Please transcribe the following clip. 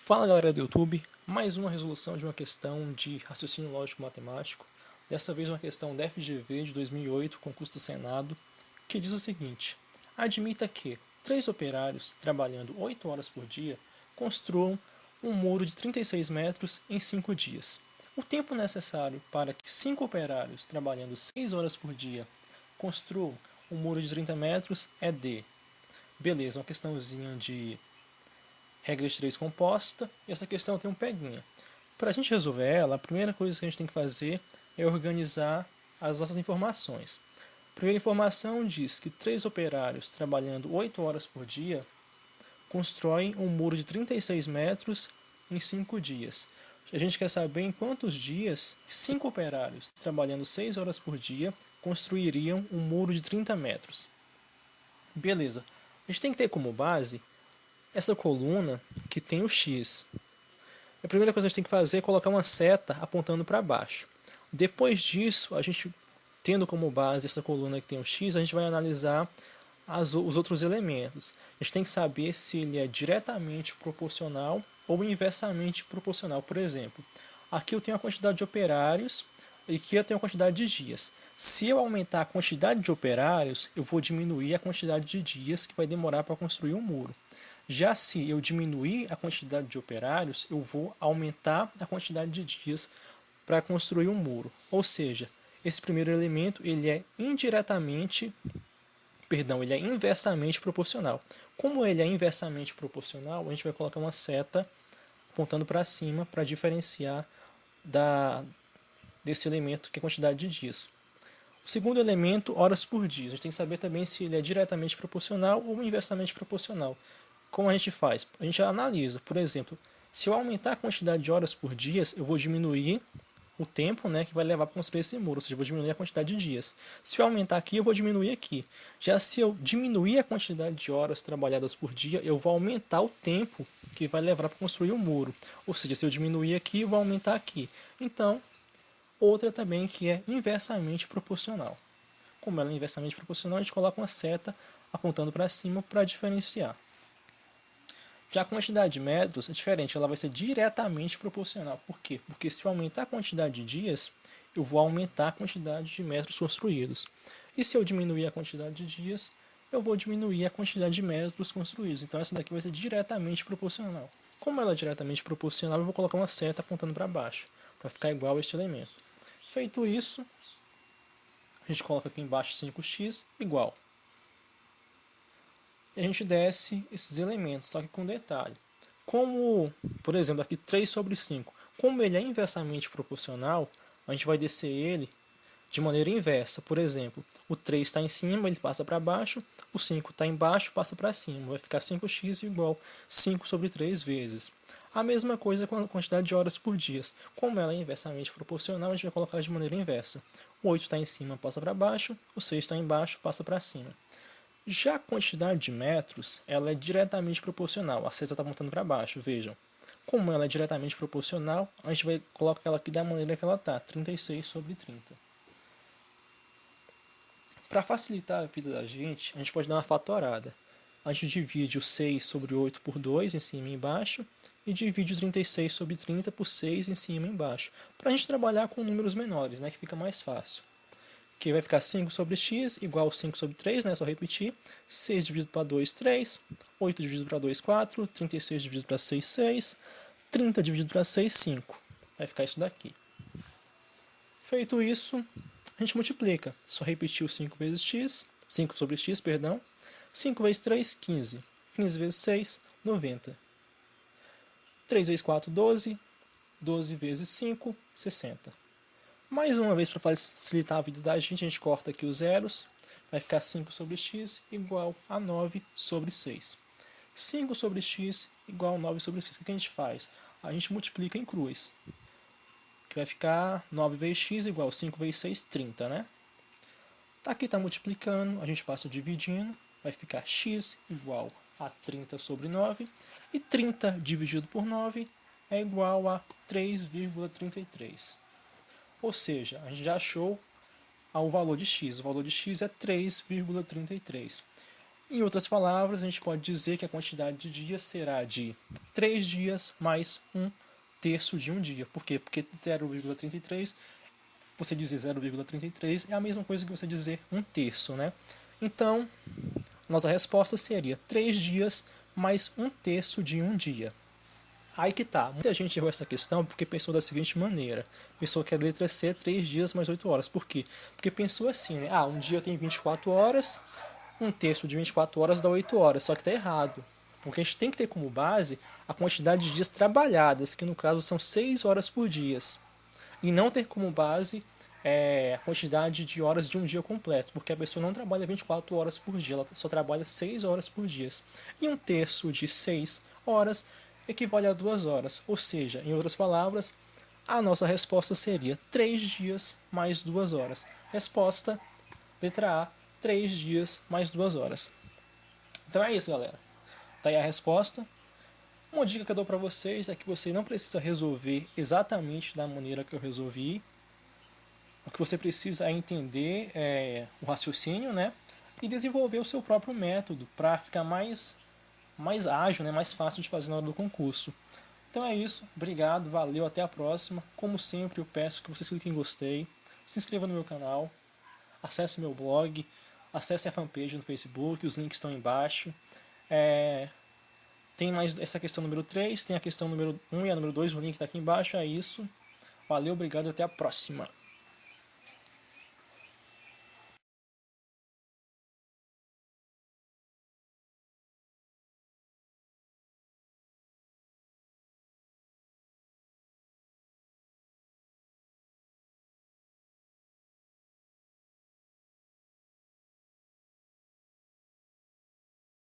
Fala galera do YouTube, mais uma resolução de uma questão de raciocínio lógico matemático, dessa vez uma questão da FGV de 2008, concurso do Senado, que diz o seguinte: admita que 3 operários trabalhando 8 horas por dia construam um muro de 36 metros em 5 dias. O tempo necessário para que 5 operários trabalhando 6 horas por dia construam um muro de 30 metros é D. Beleza, uma questãozinha de regra de 3 composta, e essa questão tem um peguinha. Para a gente resolver ela, a primeira coisa que a gente tem que fazer é organizar as nossas informações. A primeira informação diz que 3 operários trabalhando 8 horas por dia constroem um muro de 36 metros em 5 dias. A gente quer saber em quantos dias 5 operários trabalhando 6 horas por dia construiriam um muro de 30 metros. Beleza, a gente tem que ter como base essa coluna que tem o X. A primeira coisa que a gente tem que fazer é colocar uma seta apontando para baixo. Depois disso, a gente tendo como base essa coluna que tem o X, a gente vai analisar os outros elementos. A gente tem que saber se ele é diretamente proporcional ou inversamente proporcional. Por exemplo, aqui eu tenho a quantidade de operários e aqui eu tenho a quantidade de dias. Se eu aumentar a quantidade de operários, eu vou diminuir a quantidade de dias que vai demorar para construir um muro. Já se eu diminuir a quantidade de operários, eu vou aumentar a quantidade de dias para construir um muro. Ou seja, esse primeiro elemento ele é ele é inversamente proporcional. Como ele é inversamente proporcional, a gente vai colocar uma seta apontando para cima para diferenciar desse elemento que é a quantidade de dias. O segundo elemento, horas por dia. A gente tem que saber também se ele é diretamente proporcional ou inversamente proporcional. Como a gente faz? A gente analisa, por exemplo, se eu aumentar a quantidade de horas por dia, eu vou diminuir o tempo, que vai levar para construir esse muro, ou seja, eu vou diminuir a quantidade de dias. Se eu aumentar aqui, eu vou diminuir aqui. Já se eu diminuir a quantidade de horas trabalhadas por dia, eu vou aumentar o tempo que vai levar para construir o muro. Ou seja, se eu diminuir aqui, eu vou aumentar aqui. Então, outra também que é inversamente proporcional. Como ela é inversamente proporcional, a gente coloca uma seta apontando para cima para diferenciar. Já a quantidade de metros é diferente, ela vai ser diretamente proporcional. Por quê? Porque se eu aumentar a quantidade de dias, eu vou aumentar a quantidade de metros construídos. E se eu diminuir a quantidade de dias, eu vou diminuir a quantidade de metros construídos. Então essa daqui vai ser diretamente proporcional. Como ela é diretamente proporcional, eu vou colocar uma seta apontando para baixo, para ficar igual a este elemento. Feito isso, a gente coloca aqui embaixo 5x igual. E a gente desce esses elementos, só que com detalhe. Como, por exemplo, aqui 3 sobre 5, como ele é inversamente proporcional, a gente vai descer ele de maneira inversa. Por exemplo, o 3 está em cima, ele passa para baixo, o 5 está embaixo, passa para cima. Vai ficar 5x igual 5 sobre 3 vezes. A mesma coisa com a quantidade de horas por dia. Como ela é inversamente proporcional, a gente vai colocar de maneira inversa. O 8 está em cima, passa para baixo, o 6 está embaixo, passa para cima. Já a quantidade de metros, ela é diretamente proporcional. A seta está apontando para baixo, vejam. Como ela é diretamente proporcional, a gente vai colocar ela aqui da maneira que ela está, 36 sobre 30. Para facilitar a vida da gente, a gente pode dar uma fatorada. A gente divide o 6 sobre 8 por 2 em cima e embaixo e divide o 36 sobre 30 por 6 em cima e embaixo. Para a gente trabalhar com números menores, que fica mais fácil. Que vai ficar 5 sobre x igual a 5 sobre 3, só repetir. 6 dividido para 2, 3. 8 dividido para 2, 4. 36 dividido para 6, 6. 30 dividido para 6, 5. Vai ficar isso daqui. Feito isso, a gente multiplica. Só repetir o 5 vezes x, 5 sobre x, perdão. 5 vezes 3, 15. 15 vezes 6, 90. 3 vezes 4, 12. 12 vezes 5, 60. Mais uma vez, para facilitar a vida da gente, a gente corta aqui os zeros. Vai ficar 5 sobre x igual a 9 sobre 6. 5 sobre x igual a 9 sobre 6. O que a gente faz? A gente multiplica em cruz. Que vai ficar 9 vezes x igual a 5 vezes 6, 30, Aqui está multiplicando, a gente passa dividindo. Vai ficar x igual a 30 sobre 9. E 30 dividido por 9 é igual a 3,33. Ou seja, a gente já achou o valor de x. O valor de x é 3,33. Em outras palavras, a gente pode dizer que a quantidade de dias será de 3 dias mais 1/3 de um dia. Por quê? Porque 0,33, você dizer 0,33 é a mesma coisa que você dizer 1/3, né? Então, nossa resposta seria 3 dias mais 1/3 de um dia. Aí que tá, muita gente errou essa questão porque pensou da seguinte maneira. Pensou que a letra C é 3 dias mais 8 horas. Por quê? Porque pensou assim, né? Um dia tem 24 horas, 1/3 de 24 horas dá 8 horas, só que está errado. Porque a gente tem que ter como base a quantidade de dias trabalhadas, que no caso são 6 horas por dia. E não ter como base a quantidade de horas de um dia completo, porque a pessoa não trabalha 24 horas por dia, ela só trabalha 6 horas por dia. E 1/3 de 6 horas equivale a 2 horas, ou seja, em outras palavras, a nossa resposta seria 3 dias mais 2 horas. Resposta, letra A, 3 dias mais 2 horas. Então é isso, galera. Tá aí a resposta. Uma dica que eu dou para vocês é que você não precisa resolver exatamente da maneira que eu resolvi. O que você precisa é entender o raciocínio, né? E desenvolver o seu próprio método para ficar mais ágil, né? Mais fácil de fazer na hora do concurso. Então é isso. Obrigado, valeu, até a próxima. Como sempre, eu peço que vocês cliquem em gostei, se inscrevam no meu canal, acesse meu blog, acesse a fanpage no Facebook, os links estão embaixo. Tem mais essa questão número 3, tem a questão número 1 e a número 2, o link está aqui embaixo, é isso. Valeu, obrigado, até a próxima.